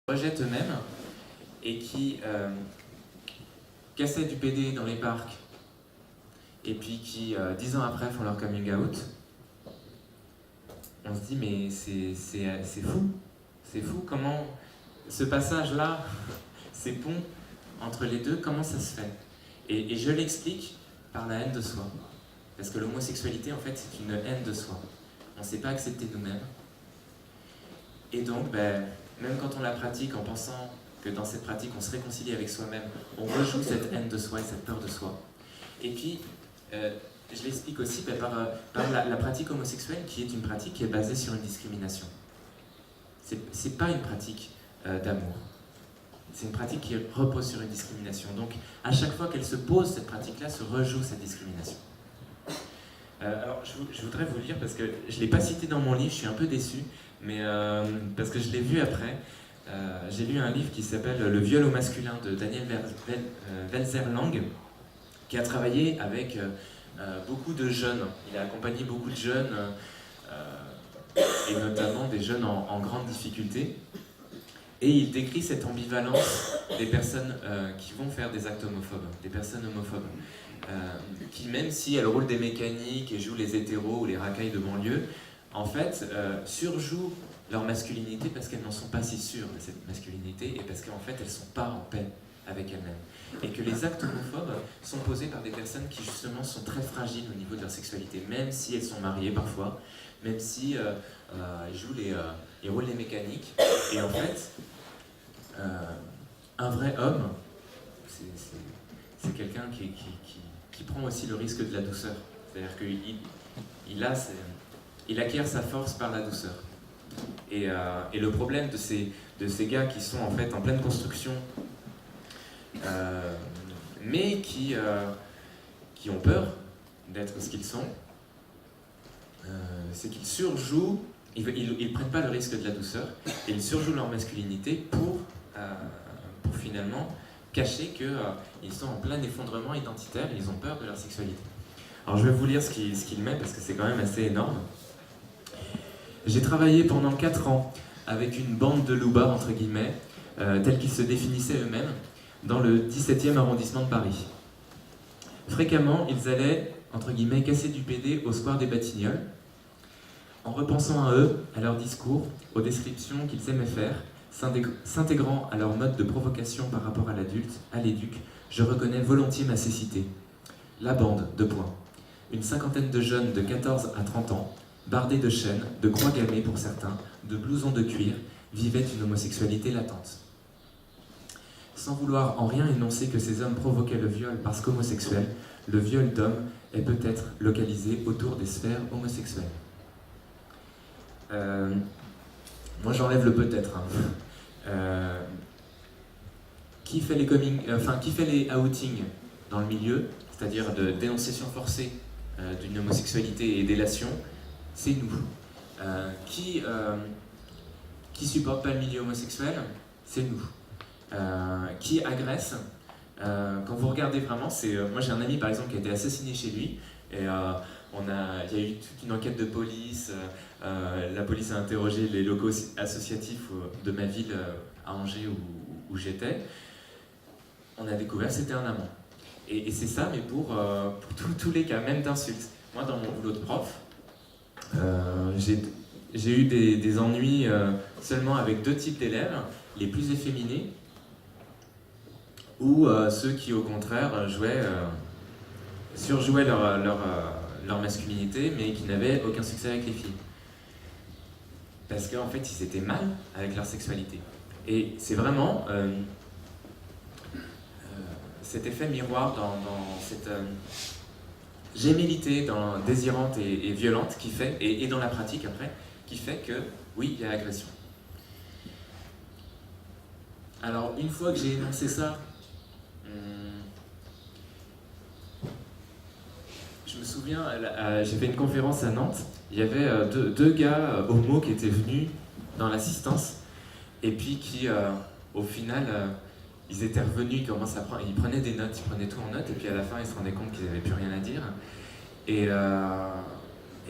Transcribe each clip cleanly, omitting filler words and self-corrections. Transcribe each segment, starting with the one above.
rejettent eux-mêmes et qui cassaient du PD dans les parcs et puis qui, 10 ans après, font leur coming out, on se dit mais c'est fou, c'est fou comment ce passage-là, ces ponts entre les deux, comment ça se fait et je l'explique par la haine de soi. Parce que l'homosexualité, en fait, c'est une haine de soi. On ne sait pas accepter nous-mêmes. Et donc, même quand on la pratique en pensant que dans cette pratique, on se réconcilie avec soi-même, on rejoue cette haine de soi et cette peur de soi. Et puis, je l'explique aussi par la pratique homosexuelle, qui est une pratique qui est basée sur une discrimination. C'est pas une pratique d'amour. C'est une pratique qui repose sur une discrimination. Donc, à chaque fois qu'elle se pose, cette pratique-là se rejoue cette discrimination. Alors, je voudrais vous lire, parce que je ne l'ai pas cité dans mon livre, je suis un peu déçu, mais parce que je l'ai vu après. J'ai lu un livre qui s'appelle Le viol au masculin de Daniel Welzer-Lang, qui a travaillé avec beaucoup de jeunes. Il a accompagné beaucoup de jeunes, et notamment des jeunes en grande difficulté. Et il décrit cette ambivalence des personnes qui vont faire des actes homophobes, des personnes homophobes, qui, même si elles roulent des mécaniques et jouent les hétéros ou les racailles de banlieue, en fait, surjouent leur masculinité parce qu'elles n'en sont pas si sûres de cette masculinité et parce qu'en fait, elles ne sont pas en paix avec elles-mêmes. Et que les actes homophobes sont posés par des personnes qui, justement, sont très fragiles au niveau de leur sexualité, même si elles sont mariées parfois, même si ils roulent les mécaniques. Et en fait, un vrai homme, c'est quelqu'un qui prend aussi le risque de la douceur. C'est-à-dire qu'il acquiert sa force par la douceur. Et le problème de ces gars qui sont en fait en pleine construction, mais qui ont peur d'être ce qu'ils sont, c'est qu'ils surjouent, ils ne prennent pas le risque de la douceur, et ils surjouent leur masculinité pour finalement cacher qu'ils sont en plein effondrement identitaire et ils ont peur de leur sexualité. Alors je vais vous lire ce qu'il met parce que c'est quand même assez énorme. J'ai travaillé pendant 4 ans avec une bande de loupards, entre guillemets, tels qu'ils se définissaient eux-mêmes, dans le 17e arrondissement de Paris. Fréquemment, ils allaient, entre guillemets, casser du PD au square des Batignolles. En repensant à eux, à leurs discours, aux descriptions qu'ils aimaient faire, s'intégrant à leur mode de provocation par rapport à l'éduc, je reconnais volontiers ma cécité. La bande, 2 points. Une cinquantaine de jeunes de 14 à 30 ans, bardés de chaînes, de croix gammées pour certains, de blousons de cuir, vivaient une homosexualité latente. Sans vouloir en rien énoncer que ces hommes provoquaient le viol parce qu'homosexuels, le viol d'hommes est peut-être localisé autour des sphères homosexuelles. Moi j'enlève le peut-être. Qui fait les outings dans le milieu, c'est-à-dire de dénonciation forcée d'une homosexualité et délation, c'est nous. Qui supporte pas le milieu homosexuel, c'est nous. Qui agresse, quand vous regardez vraiment, moi j'ai un ami par exemple qui a été assassiné chez lui, et il y a eu toute une enquête de police, la police a interrogé les locaux associatifs de ma ville à Angers où j'étais. On a découvert que c'était un amant. Et c'est ça, mais pour tous les cas, même d'insultes. Moi, dans mon boulot de prof, j'ai eu des ennuis seulement avec 2 types d'élèves, les plus efféminés, ou ceux qui, au contraire, surjouaient leur masculinité, mais qui n'avaient aucun succès avec les filles. Parce qu'en fait, ils étaient mal avec leur sexualité. Et c'est vraiment cet effet miroir dans cette gémellité désirante et violente qui fait, et dans la pratique après, qui fait que, oui, il y a agression. Alors, une fois que j'ai énoncé ça, je me souviens, j'ai fait une conférence à Nantes, il y avait deux gars homo qui étaient venus dans l'assistance, et puis qui, au final, ils étaient revenus, ils prenaient des notes, ils prenaient tout en notes, et puis à la fin, ils se rendaient compte qu'ils n'avaient plus rien à dire. Et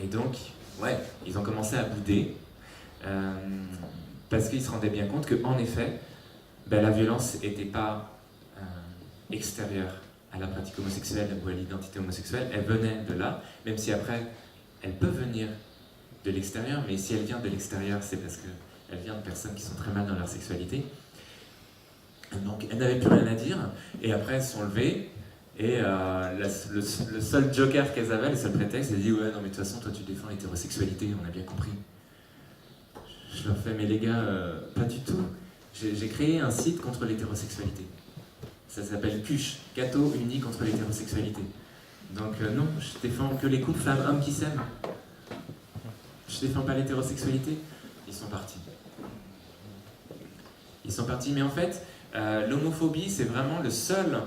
donc, ouais, ils ont commencé à bouder. parce qu'ils se rendaient bien compte qu'en effet, ben, la violence n'était pas extérieure à la pratique homosexuelle ou à l'identité homosexuelle, elle venait de là, même si après, elle peut venir de l'extérieur, mais si elle vient de l'extérieur, c'est parce qu'elle vient de personnes qui sont très mal dans leur sexualité. Donc elles n'avaient plus rien à dire, et après elles se sont levées, et le seul joker qu'elles avaient, le seul prétexte, elles disent ouais non mais de toute façon toi tu défends l'hétérosexualité, on a bien compris. Je leur fais mais les gars, pas du tout. J'ai créé un site contre l'hétérosexualité. Ça s'appelle CUSH, Catho Uni contre l'hétérosexualité. Donc non, je défends que les couples femmes-hommes qui s'aiment. Je défends pas l'hétérosexualité. Ils sont partis. Ils sont partis, mais en fait, l'homophobie, c'est vraiment le seul...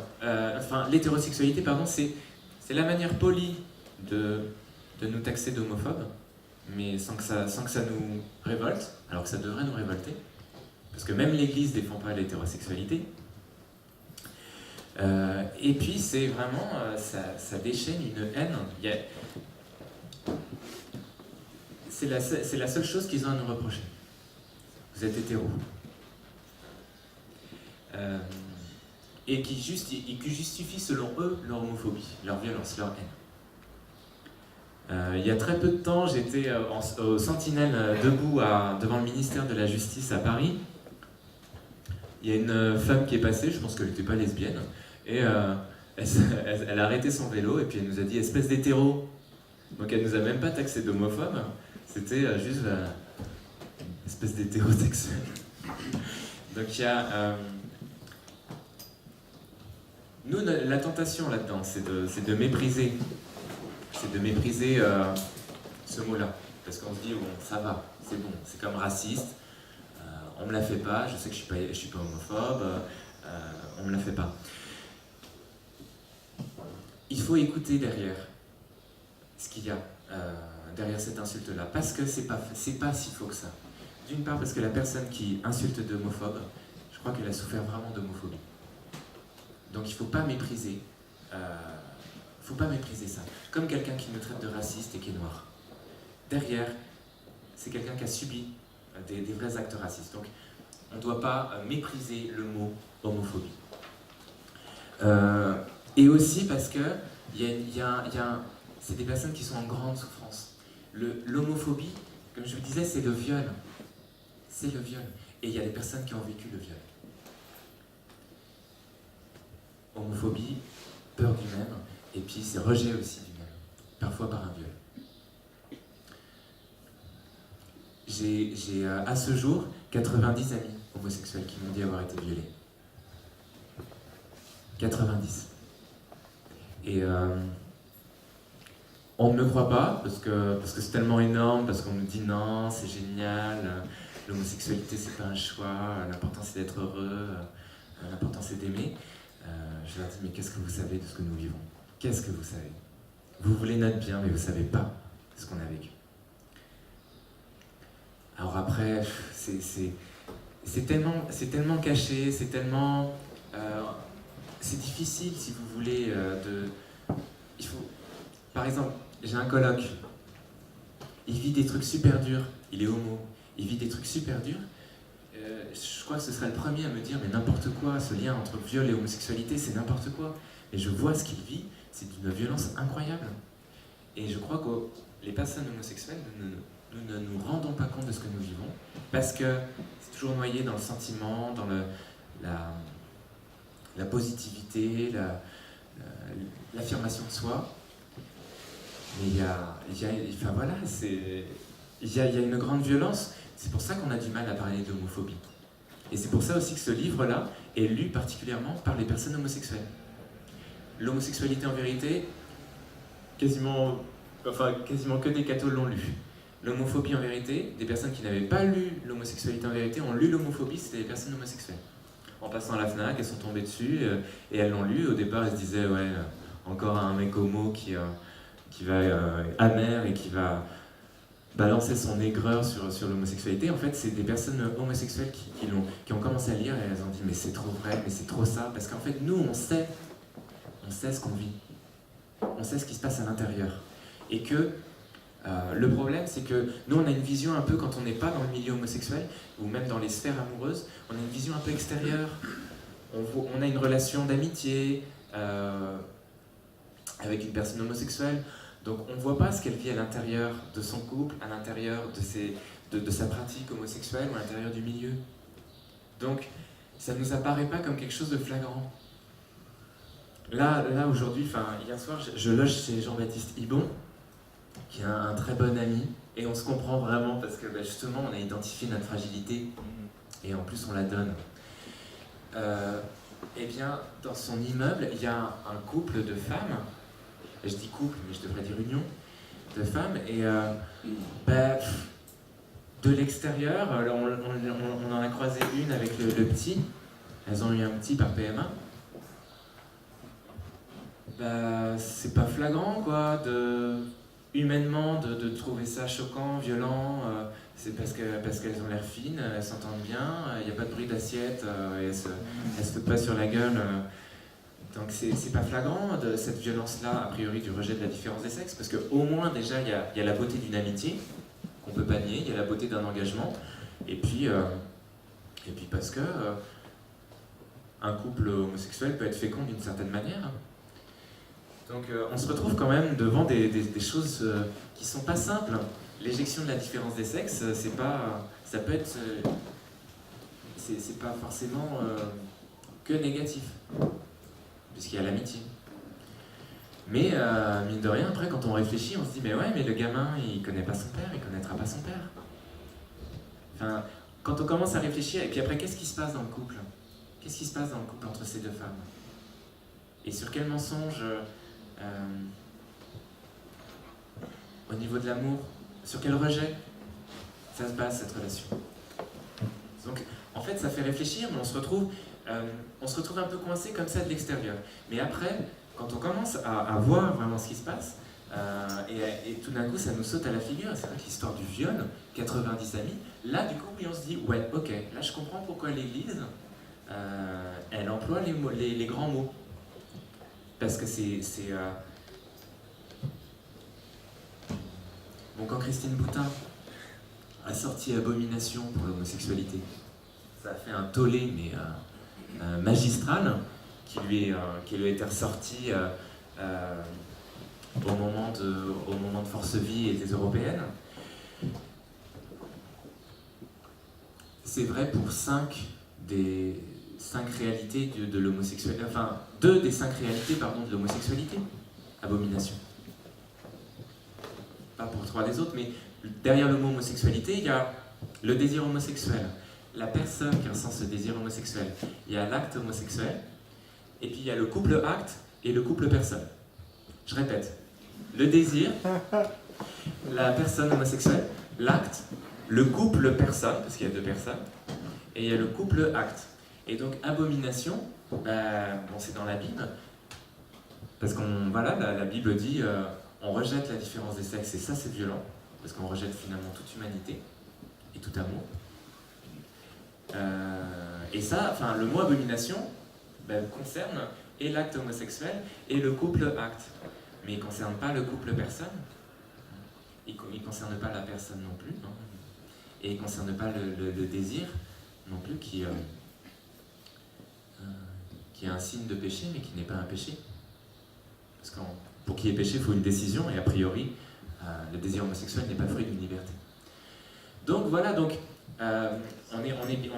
l'hétérosexualité, pardon, c'est la manière polie de nous taxer d'homophobes, mais sans que ça nous révolte, alors que ça devrait nous révolter. Parce que même l'Église défend pas l'hétérosexualité. Et puis, c'est vraiment... ça déchaîne une haine. C'est la seule chose qu'ils ont à nous reprocher. Vous êtes hétéros. Et qui justifie selon eux leur homophobie, leur violence, leur haine. Il y a très peu de temps, j'étais au Sentinelle debout devant le ministère de la Justice à Paris. Il y a une femme qui est passée, je pense qu'elle n'était pas lesbienne, et elle a arrêté son vélo et puis elle nous a dit « espèce d'hétéro ». Donc elle nous a même pas taxé d'homophobe, c'était juste espèce d'hétérosexuel. Donc il y a... nous, la tentation là-dedans, c'est de mépriser. C'est de mépriser ce mot-là. Parce qu'on se dit, bon, ça va, c'est bon, c'est comme raciste, on me la fait pas, je sais que je suis pas homophobe, on me la fait pas. Il faut écouter derrière ce qu'il y a derrière cette insulte-là, parce que c'est pas si faux que ça. D'une part, parce que la personne qui insulte d'homophobe, je crois qu'elle a souffert vraiment d'homophobie. Donc il ne faut pas mépriser. Faut pas mépriser ça. Comme quelqu'un qui nous traite de raciste et qui est noir. Derrière, c'est quelqu'un qui a subi des vrais actes racistes. Donc on ne doit pas mépriser le mot homophobie. Et aussi parce que c'est des personnes qui sont en grande souffrance. L'homophobie, comme je vous disais, c'est le viol. C'est le viol. Et il y a des personnes qui ont vécu le viol. Homophobie, peur du même, et puis c'est rejet aussi du même, parfois par un viol. J'ai à ce jour 90 amis homosexuels qui m'ont dit avoir été violés. 90. Et on ne me croit pas, parce que c'est tellement énorme, parce qu'on nous dit non, c'est génial, l'homosexualité c'est pas un choix, l'important c'est d'être heureux, l'important c'est d'aimer. Je leur dis, mais qu'est-ce que vous savez de ce que nous vivons? Qu'est-ce que vous savez? Vous voulez notre bien, mais vous ne savez pas ce qu'on a vécu. Alors après, c'est tellement caché, c'est tellement... c'est difficile, si vous voulez, Par exemple, j'ai un coloc, il vit des trucs super durs, il est homo, il vit des trucs super durs. Je crois que ce serait le premier à me dire mais n'importe quoi, ce lien entre viol et homosexualité c'est n'importe quoi. Et je vois ce qu'il vit, c'est d'une violence incroyable. Et je crois que les personnes homosexuelles, nous ne nous rendons pas compte de ce que nous vivons, parce que c'est toujours noyé dans le sentiment, dans la positivité, l'affirmation de soi. Mais il y a une grande violence. C'est pour ça qu'on a du mal à parler d'homophobie. Et c'est pour ça aussi que ce livre-là est lu particulièrement par les personnes homosexuelles. L'homosexualité en vérité, quasiment que des cathos l'ont lu. L'homophobie en vérité, des personnes qui n'avaient pas lu l'homosexualité en vérité ont lu l'homophobie, c'était des personnes homosexuelles. En passant à la FNAC, elles sont tombées dessus et elles l'ont lu. Au départ, elles se disaient, ouais, encore un mec homo qui va amer et qui va balancer son aigreur sur l'homosexualité. En fait, c'est des personnes homosexuelles qui ont commencé à lire et elles ont dit mais c'est trop vrai, mais c'est trop ça. Parce qu'en fait, nous, on sait ce qu'on vit. On sait ce qui se passe à l'intérieur. Et que Le problème, c'est que nous, on a une vision un peu, quand on n'est pas dans le milieu homosexuel, ou même dans les sphères amoureuses, on a une vision un peu extérieure. On a une relation d'amitié avec une personne homosexuelle, donc on ne voit pas ce qu'elle vit à l'intérieur de son couple, à l'intérieur de sa pratique homosexuelle, ou à l'intérieur du milieu. Donc, ça ne nous apparaît pas comme quelque chose de flagrant. Là aujourd'hui, hier soir, je loge chez Jean-Baptiste Ibon, qui est un très bon ami, et on se comprend vraiment parce que justement on a identifié notre fragilité et en plus on la donne. Eh bien, dans son immeuble, il y a un couple de femmes, et je dis couple, mais je devrais dire union, de femmes, et de l'extérieur, on en a croisé une avec le petit, elles ont eu un petit par PMA. C'est pas flagrant, quoi, humainement, de trouver ça choquant, violent, c'est parce qu'elles ont l'air fines, elles s'entendent bien, il n'y a pas de bruit d'assiette, et elles se foutent pas sur la gueule. Donc c'est pas flagrant, cette violence-là, a priori, du rejet de la différence des sexes, parce qu'au moins, déjà, il y a la beauté d'une amitié, qu'on peut pas nier, il y a la beauté d'un engagement, et puis parce que un couple homosexuel peut être fécond d'une certaine manière. Donc on se retrouve quand même devant des choses qui sont pas simples. L'éjection de la différence des sexes, ça peut être, c'est pas forcément que négatif, puisqu'il y a l'amitié. Mais mine de rien, après quand on réfléchit, on se dit mais ouais, mais le gamin il connaît pas son père, il connaîtra pas son père. Enfin, quand on commence à réfléchir, et puis après qu'est-ce qui se passe dans le couple? Qu'est-ce qui se passe dans le couple entre ces deux femmes? Et sur quel mensonge au niveau de l'amour, sur quel rejet ça se base cette relation. Donc en fait ça fait réfléchir, mais on se retrouve un peu coincé comme ça de l'extérieur. Mais après, quand on commence à voir vraiment ce qui se passe, et tout d'un coup ça nous saute à la figure, c'est vrai que l'histoire du viol, 90 amis, là du coup oui, on se dit ouais ok, là je comprends pourquoi l'Église elle emploie les grands mots. Parce que bon, quand Christine Boutin a sorti Abomination pour l'homosexualité, ça a fait un tollé, mais magistral, qui lui a été ressorti au moment de Force Vie et des Européennes. C'est vrai pour 5 réalités de l'homosexualité, enfin 2 des 5 réalités de l'homosexualité. Abomination. Pas pour 3 des autres, mais derrière le mot homosexualité, il y a le désir homosexuel, la personne qui ressent ce désir homosexuel, il y a l'acte homosexuel, et puis il y a le couple acte et le couple personne. Je répète, le désir, la personne homosexuelle, l'acte, le couple personne, parce qu'il y a 2 personnes, et il y a le couple acte. Et donc, abomination, bon, c'est dans la Bible, parce la Bible dit on rejette la différence des sexes, et ça c'est violent, parce qu'on rejette finalement toute humanité et tout amour. Et ça, le mot abomination concerne et l'acte homosexuel et le couple acte, mais il ne concerne pas le couple personne, il ne concerne pas la personne non plus, non, et il ne concerne pas le désir non plus qui est un signe de péché, mais qui n'est pas un péché. Parce que pour qu'il y ait péché, il faut une décision, et a priori, le désir homosexuel n'est pas fruit d'une liberté. Donc voilà, on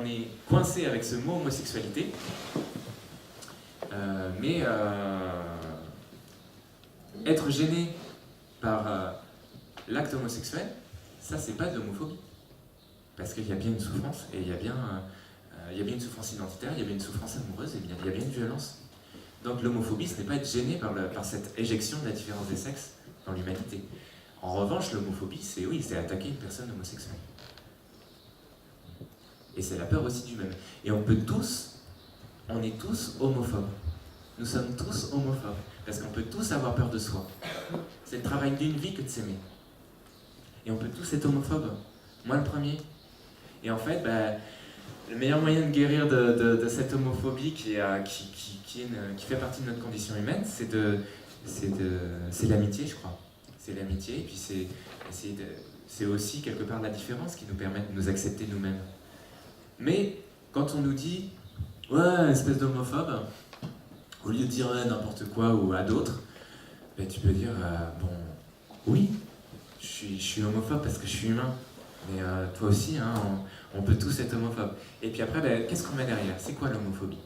est coincé avec ce mot homosexualité, mais être gêné par l'acte homosexuel, ça c'est pas de l'homophobie. Parce qu'il y a bien une souffrance, et il y a bien une souffrance identitaire, il y a bien une souffrance amoureuse, et il y a bien une violence. Donc l'homophobie, ce n'est pas être gêné par cette éjection de la différence des sexes dans l'humanité. En revanche, l'homophobie, c'est attaquer une personne homosexuelle. Et c'est la peur aussi du même. Et on est tous homophobes. Nous sommes tous homophobes, parce qu'on peut tous avoir peur de soi. C'est le travail d'une vie que de s'aimer. Et on peut tous être homophobes. Moi le premier. Et en fait, le meilleur moyen de guérir de cette homophobie qui fait partie de notre condition humaine, c'est l'amitié, je crois. c'est l'amitié, et puis c'est aussi quelque part la différence qui nous permet de nous accepter nous-mêmes. Mais quand on nous dit « Ouais, espèce d'homophobe », au lieu de dire ouais, n'importe quoi ou à d'autres, ben, tu peux dire bon, oui, je suis homophobe parce que je suis humain, mais toi aussi, hein, on peut tous être homophobes. Et puis après, ben, qu'est-ce qu'on met derrière? C'est quoi l'homophobie?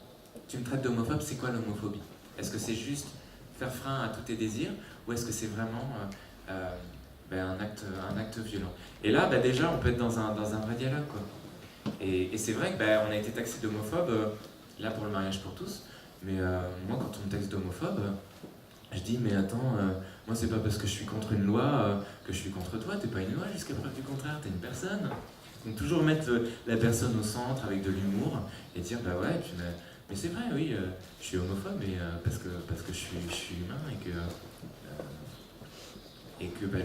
Tu me traites d'homophobe, c'est quoi l'homophobie? Est-ce que c'est juste faire frein à tous tes désirs, ou est-ce que c'est vraiment ben, un acte violent? Et là, ben, déjà, on peut être dans un vrai dialogue, quoi. Et c'est vrai que ben, on a été taxé d'homophobe, là pour le mariage pour tous, mais moi, quand on me taxe d'homophobe, je dis, mais attends, moi, c'est pas parce que je suis contre une loi que je suis contre toi, t'es pas une loi jusqu'à preuve du contraire, t'es une personne. Donc, toujours mettre la personne au centre avec de l'humour et dire, bah ouais, et puis, mais c'est vrai, oui, je suis homophobe, mais parce que je suis humain et que bah,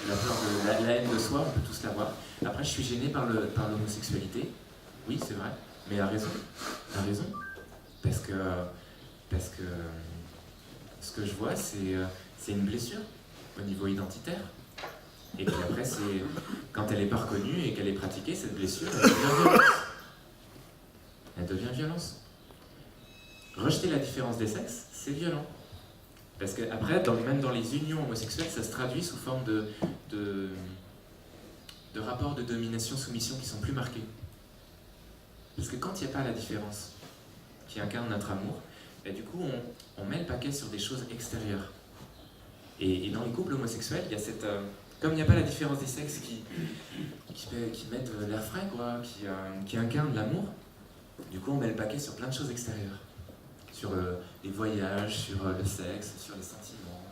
la peur de la haine de soi, on peut tous l'avoir. Après, je suis gêné par l'homosexualité, oui, c'est vrai, mais à raison, à raison. Parce que ce que je vois, c'est une blessure au niveau identitaire. Et puis après, c'est quand elle n'est pas reconnue et qu'elle est pratiquée, cette blessure, elle devient violence. Elle devient violence. Rejeter la différence des sexes, c'est violent. Parce qu'après, même dans les unions homosexuelles, ça se traduit sous forme de rapports de domination-soumission qui sont plus marqués. Parce que quand il n'y a pas la différence qui incarne notre amour, et du coup, on met le paquet sur des choses extérieures. Et dans les couples homosexuels, il y a cette... comme il n'y a pas la différence des sexes qui mettent l'air frais, quoi, qui incarnent l'amour, du coup, on met le paquet sur plein de choses extérieures. Sur les voyages, sur le sexe, sur les sentiments,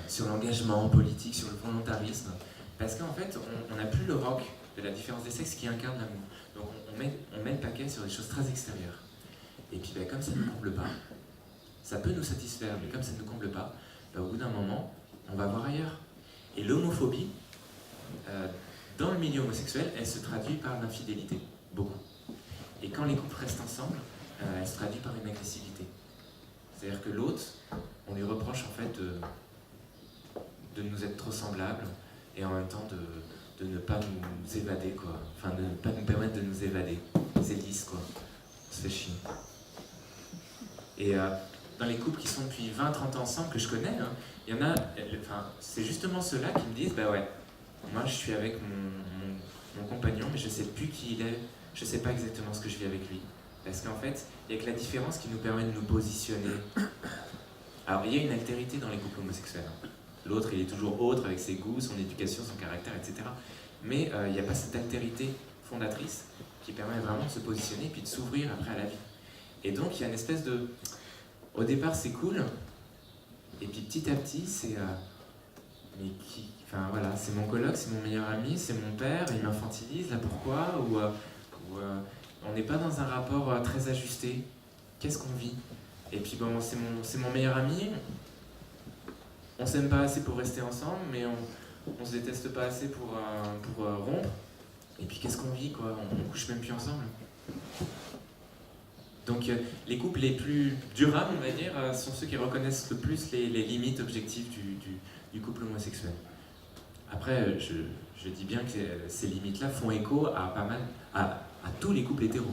sur l'engagement politique, sur le volontarisme. Parce qu'en fait, on n'a plus le roc de la différence des sexes qui incarne l'amour. Donc on met le paquet sur des choses très extérieures. Et puis ben, comme ça ne nous comble pas, ça peut nous satisfaire, mais comme ça ne nous comble pas, ben, au bout d'un moment, on va voir ailleurs. Et l'homophobie, dans le milieu homosexuel, elle se traduit par l'infidélité, beaucoup. Et quand les couples restent ensemble, elle se traduit par une agressivité. C'est-à-dire que l'autre, on lui reproche en fait de nous être trop semblables et en même temps de ne pas nous évader, quoi. Enfin, de ne pas nous permettre de nous évader. C'est lisse, quoi. On se fait chier. Et dans les couples qui sont depuis 20-30 ans ensemble, que je connais, hein, il y en a, enfin, c'est justement ceux-là qui me disent, bah ouais, moi je suis avec mon compagnon, mais je sais plus qui il est, je sais pas exactement ce que je vis avec lui. Parce qu'en fait, il n'y a que la différence qui nous permet de nous positionner. Alors, il y a une altérité dans les couples homosexuels. L'autre, il est toujours autre avec ses goûts, son éducation, son caractère, etc. Mais il n'y a pas cette altérité fondatrice qui permet vraiment de se positionner et puis de s'ouvrir après à la vie. Et donc, il y a une espèce de... Au départ, c'est cool. Et puis, petit à petit, c'est... mais qui... Enfin, voilà, c'est mon coloc, c'est mon meilleur ami, c'est mon père, il m'infantilise, là, pourquoi on n'est pas dans un rapport très ajusté. Qu'est-ce qu'on vit? Et puis bon, c'est mon meilleur ami. On s'aime pas assez pour rester ensemble, mais on se déteste pas assez pour rompre. Et puis qu'est-ce qu'on vit, quoi? On couche même plus ensemble. Donc les couples les plus durables, on va dire, sont ceux qui reconnaissent le plus les limites objectives du couple homosexuel. Après, je dis bien que ces limites-là font écho à pas mal, à tous les couples hétéros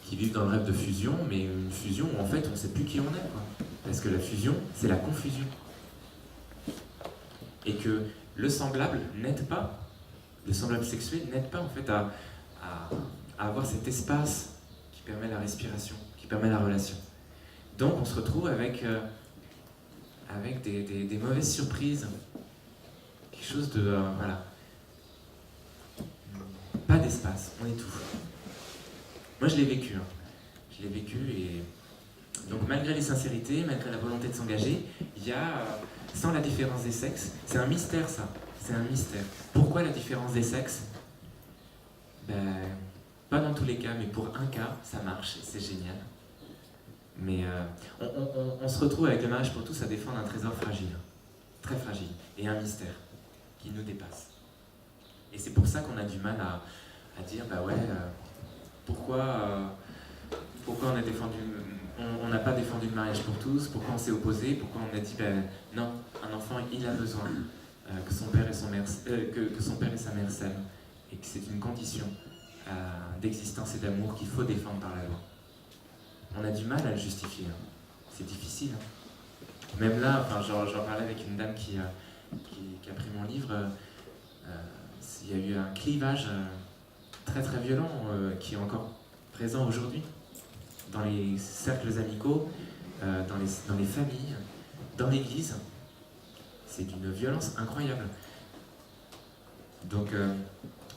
qui vivent dans le rêve de fusion, mais une fusion où en fait on ne sait plus qui on est, quoi. Parce que la fusion, c'est la confusion. Et que le semblable n'aide pas, le semblable sexuel n'aide pas en fait à avoir cet espace qui permet la respiration, qui permet la relation. Donc on se retrouve avec des mauvaises surprises, quelque chose de... voilà. Pas d'espace, on étouffe. Moi je l'ai vécu, hein. Je l'ai vécu et... Donc malgré les sincérités, malgré la volonté de s'engager, il y a, sans la différence des sexes, c'est un mystère ça, c'est un mystère. Pourquoi la différence des sexes? Ben, pas dans tous les cas, mais pour un cas, ça marche, c'est génial. Mais on se retrouve avec le mariage pour tous à défendre un trésor fragile, très fragile, et un mystère qui nous dépasse. Et c'est pour ça qu'on a du mal à dire, bah ouais, pourquoi on a défendu... on n'a pas défendu le mariage pour tous, pourquoi on s'est opposé, pourquoi on a dit ben non, un enfant il a besoin que son père et que son père et sa mère s'aiment, et que c'est une condition d'existence et d'amour qu'il faut défendre par la loi. On a du mal à le justifier, hein. C'est difficile. Hein. Même là, enfin, j'en parlais avec une dame qui a pris mon livre, il y a eu un clivage très très violent qui est encore présent aujourd'hui dans les cercles amicaux, dans les familles, dans l'église. C'est d'une violence incroyable. Donc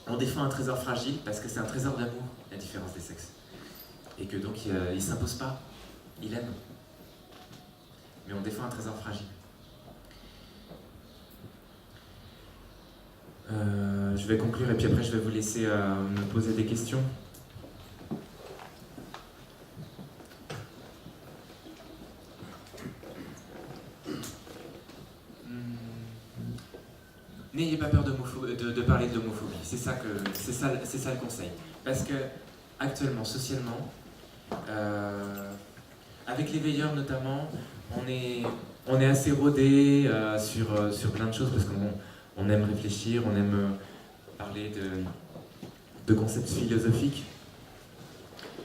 on défend un trésor fragile parce que c'est un trésor d'amour, la différence des sexes. Et que donc il ne s'impose pas, il aime. Mais on défend un trésor fragile. Je vais conclure et puis après je vais vous laisser me poser des questions. N'ayez pas peur de parler de l'homophobie, c'est ça le conseil. Parce que actuellement, socialement, avec les veilleurs notamment, on est assez rodé sur plein de choses parce qu'on aime réfléchir, on aime parler de concepts philosophiques.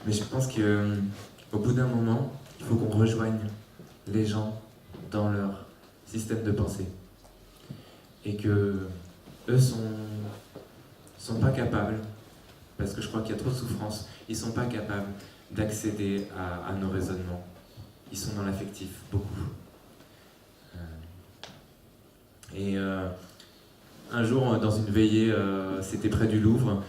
Mais je pense qu'au bout d'un moment, il faut qu'on rejoigne les gens dans leur système de pensée. Et que eux sont pas capables, parce que je crois qu'il y a trop de souffrance, ils sont pas capables d'accéder à nos raisonnements. Ils sont dans l'affectif, beaucoup. Un jour, dans une veillée, c'était près du Louvre,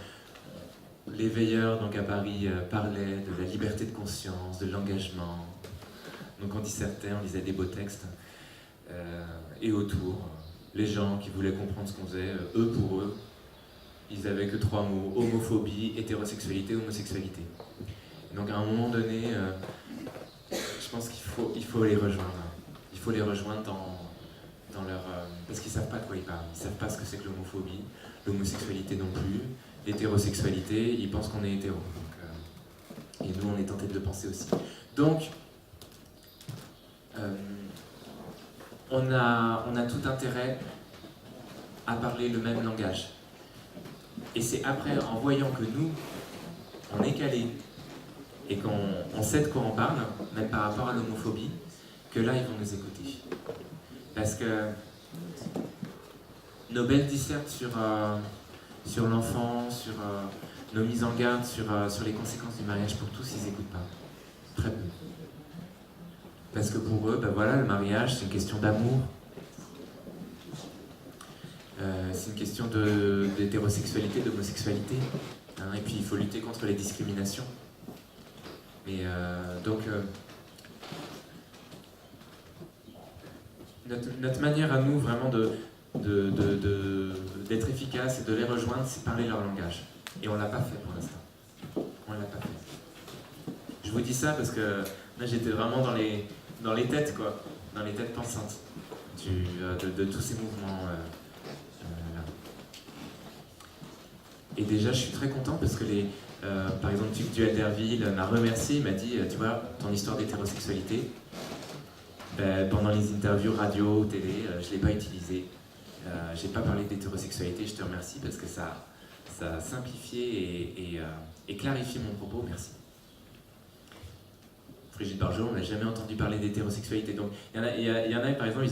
les veilleurs donc à Paris parlaient de la liberté de conscience, de l'engagement. Donc on dissertait, on lisait des beaux textes. Et autour, les gens qui voulaient comprendre ce qu'on faisait, eux pour eux, ils avaient que 3 mots: homophobie, hétérosexualité, homosexualité. Et donc à un moment donné, je pense qu'il faut les rejoindre. Il faut les rejoindre dans leur... parce qu'ils ne savent pas de quoi ils parlent. Ils ne savent pas ce que c'est que l'homophobie, l'homosexualité non plus, l'hétérosexualité, ils pensent qu'on est hétéro. Donc, et nous, on est tentés de le penser aussi. Donc, on a tout intérêt à parler le même langage. Et c'est après, en voyant que nous, on est calés et qu'on sait de quoi on parle, même par rapport à l'homophobie, que là, ils vont nous écouter. Parce que nos belles dissertes sur l'enfant, sur nos mises en garde, sur les conséquences du mariage pour tous, ils n'écoutent pas. Très peu. Parce que pour eux, ben voilà, le mariage, c'est une question d'amour. C'est une question d'hétérosexualité, d'homosexualité. Hein, et puis il faut lutter contre les discriminations. Mais donc, notre manière à nous vraiment d'être efficace et de les rejoindre, c'est parler leur langage. Et on ne l'a pas fait pour l'instant. On ne l'a pas fait. Je vous dis ça parce que là j'étais vraiment dans les têtes, quoi, dans les têtes pensantes de tous ces mouvements là. Et déjà je suis très content parce que par exemple Duel d'Herville m'a remercié, il m'a dit tu vois, ton histoire d'hétérosexualité, pendant les interviews radio ou télé, je ne l'ai pas utilisée. J'ai pas parlé d'hétérosexualité, je te remercie parce que ça a simplifié et clarifié mon propos, merci. Brigitte Bardot, on n'a jamais entendu parler d'hétérosexualité. Donc il y en a par exemple,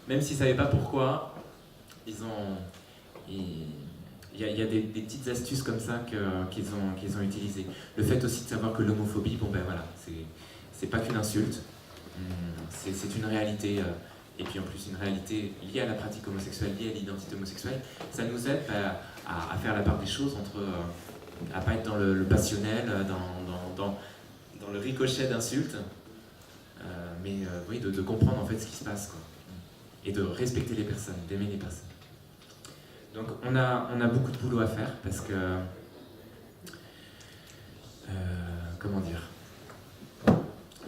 même s'ils ne savaient pas pourquoi, il y a des petites astuces comme ça qu'ils ont utilisées. Le fait aussi de savoir que l'homophobie, bon ben voilà, c'est pas qu'une insulte, c'est une réalité, et puis en plus une réalité liée à la pratique homosexuelle, liée à l'identité homosexuelle. Ça nous aide à faire la part des choses à pas être dans le passionnel, dans le ricochet d'insultes, mais oui, de comprendre en fait ce qui se passe, quoi. Et de respecter les personnes, d'aimer les personnes. Donc on a beaucoup de boulot à faire parce que, comment dire,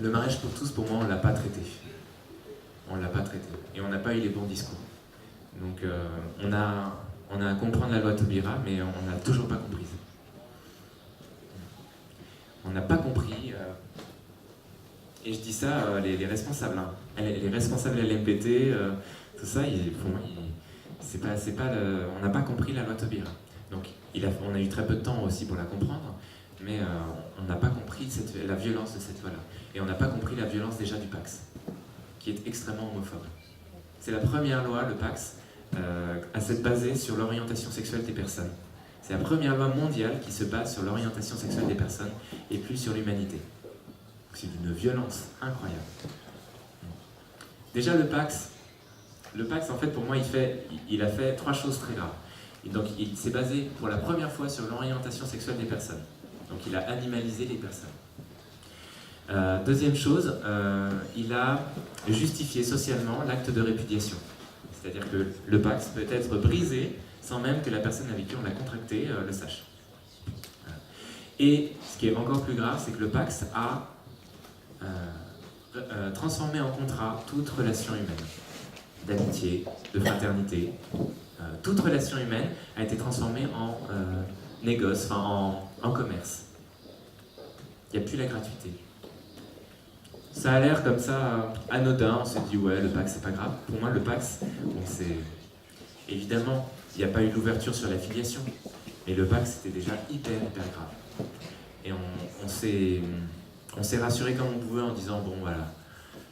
le mariage pour tous, pour moi, on ne l'a pas traité. On ne l'a pas traité. Et on n'a pas eu les bons discours. Donc on a à comprendre la loi Taubira, mais on n'a toujours pas compris. On n'a pas compris Et je dis ça, les responsables, hein. Les responsables LMPT, tout ça, pour moi, on n'a pas compris la loi Taubira. Donc on a eu très peu de temps aussi pour la comprendre, mais on n'a pas compris la violence de cette loi-là. Et on n'a pas compris la violence déjà du Pax, qui est extrêmement homophobe. C'est la première loi, le Pax, à s'être basée sur l'orientation sexuelle des personnes. C'est la première loi mondiale qui se base sur l'orientation sexuelle des personnes et plus sur l'humanité. C'est d'une violence incroyable. Déjà le Pax, en fait, pour moi, il a fait 3 choses très graves. Et donc, il s'est basé pour la première fois sur l'orientation sexuelle des personnes. Donc, il a animalisé les personnes. Deuxième chose, il a justifié socialement l'acte de répudiation. C'est-à-dire que le Pax peut être brisé sans même que la personne avec qui on l'a contracté le sache. Et ce qui est encore plus grave, c'est que le Pax a transformé en contrat toute relation humaine, d'amitié, de fraternité. Toute relation humaine a été transformée en négoce, enfin en commerce. Il n'y a plus la gratuité. Ça a l'air comme ça anodin, on se dit ouais, le Pax c'est pas grave. Pour moi, le Pax, bon, c'est évidemment, il n'y a pas eu l'ouverture sur la filiation, mais le Pax c'était déjà hyper grave. Et on s'est rassuré comme on pouvait en disant bon voilà,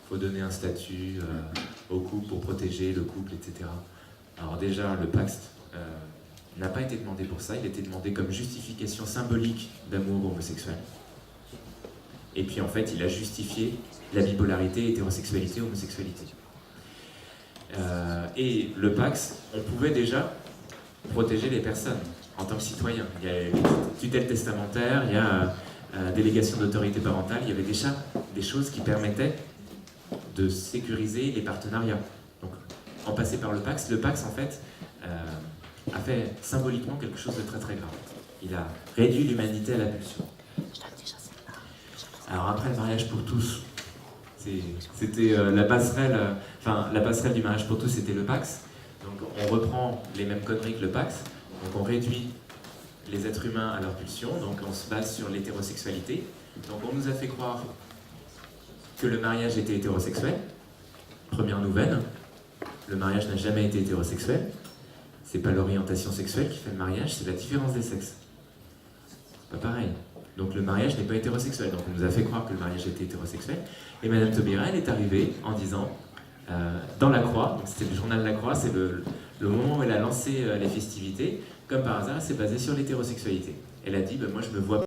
faut donner un statut au couple pour protéger le couple, etc. Alors déjà, le Pax n'a pas été demandé pour ça, il a été demandé comme justification symbolique d'amour homosexuel. Et puis en fait, il a justifié la bipolarité, hétérosexualité, homosexualité. Et le Pax, on pouvait déjà protéger les personnes en tant que citoyens. Il y a tutelle testamentaire, il y a délégation d'autorité parentale, il y avait déjà des choses qui permettaient de sécuriser les partenariats. Donc, en passant par le Pax en fait, a fait symboliquement quelque chose de très grave. Il a réduit l'humanité à la pulsion. Alors après le mariage pour tous, c'était la passerelle du mariage pour tous, c'était le Pax. Donc on reprend les mêmes conneries que le Pax, donc on réduit les êtres humains à leur pulsion, donc on se base sur l'hétérosexualité. Donc on nous a fait croire que le mariage était hétérosexuel. Première nouvelle, le mariage n'a jamais été hétérosexuel. C'est pas l'orientation sexuelle qui fait le mariage, c'est la différence des sexes. C'est pas pareil. Donc le mariage n'est pas hétérosexuel. Donc on nous a fait croire que le mariage était hétérosexuel. Et Madame Taubira, elle est arrivée en disant, dans La Croix, donc c'était le journal La Croix, c'est le moment où elle a lancé les festivités, comme par hasard, elle s'est basée sur l'hétérosexualité. Elle a dit, moi je me vois